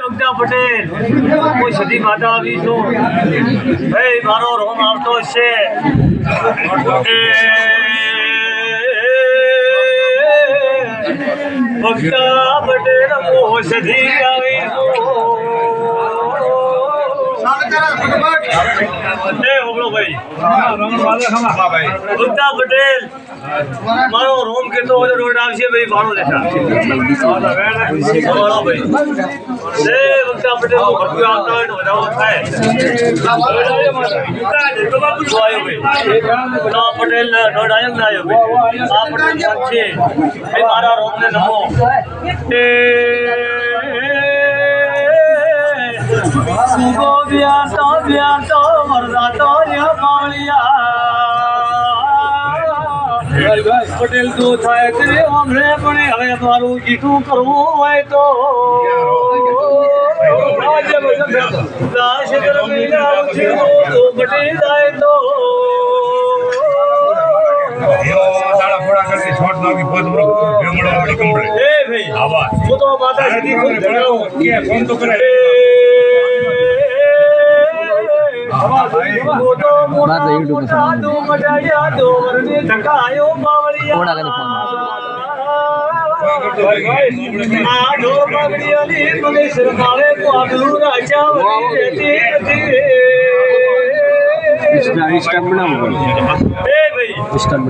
વગડા પટેલ કોઈ સદી માતા આવી તો ભાઈ મારો રોમ આવતો છે વગડા પટેલ સદી આવી વગડા પટેલ મારો રોમ કેતો રોડ આવશે ભાઈ ભાડો લેતા વગડા પટેલ ભરતી આવતા હોય તો વધારો થાય પટેલ નોડાયક ના આવ્યો ભાઈ આ પટેલ છે ભાઈ મારા રોમ ને નમો સુગો વ્યાતો વરસાતો પટેલ તો થાય કરે હમણે પણ હવે મારું જીઠું કરવું હોય તો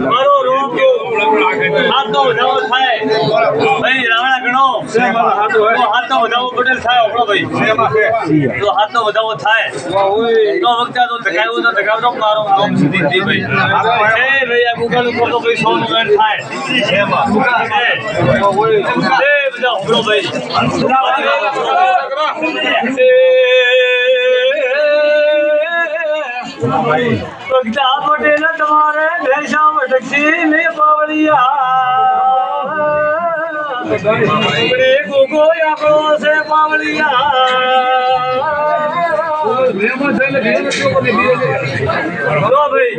મારો રોમ હાથનો વધાવો થાય ભાઈ રાવણા ગણો હાથનો વધાવો પટેલ થાય આપણો ભાઈ તો હાથનો વધાવો થાય તો વખતે તો ધગાવ્યો તો ધગાવતો મારો રોમ સુધી ભાઈ ભાઈ આ ગુગલ ઉપર તો ભાઈ 100 નું થાય એમાં બધા હોબળો ભાઈ વગડા પટેલ તમારે ભેંસા વટકશી ને પાવળિયા ગોગો આપણો છે પાવળિયા ભાઈ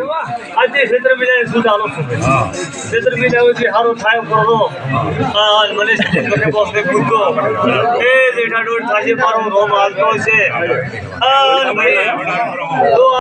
આજે ક્ષેત્ર મિલાય શું ચાલો ક્ષેત્ર મિલાય છે સારો થાય કરો મને બોસને પૂછતો એ જેઠા દોડ થશે મારો રોમ હાલતો છે ભાઈ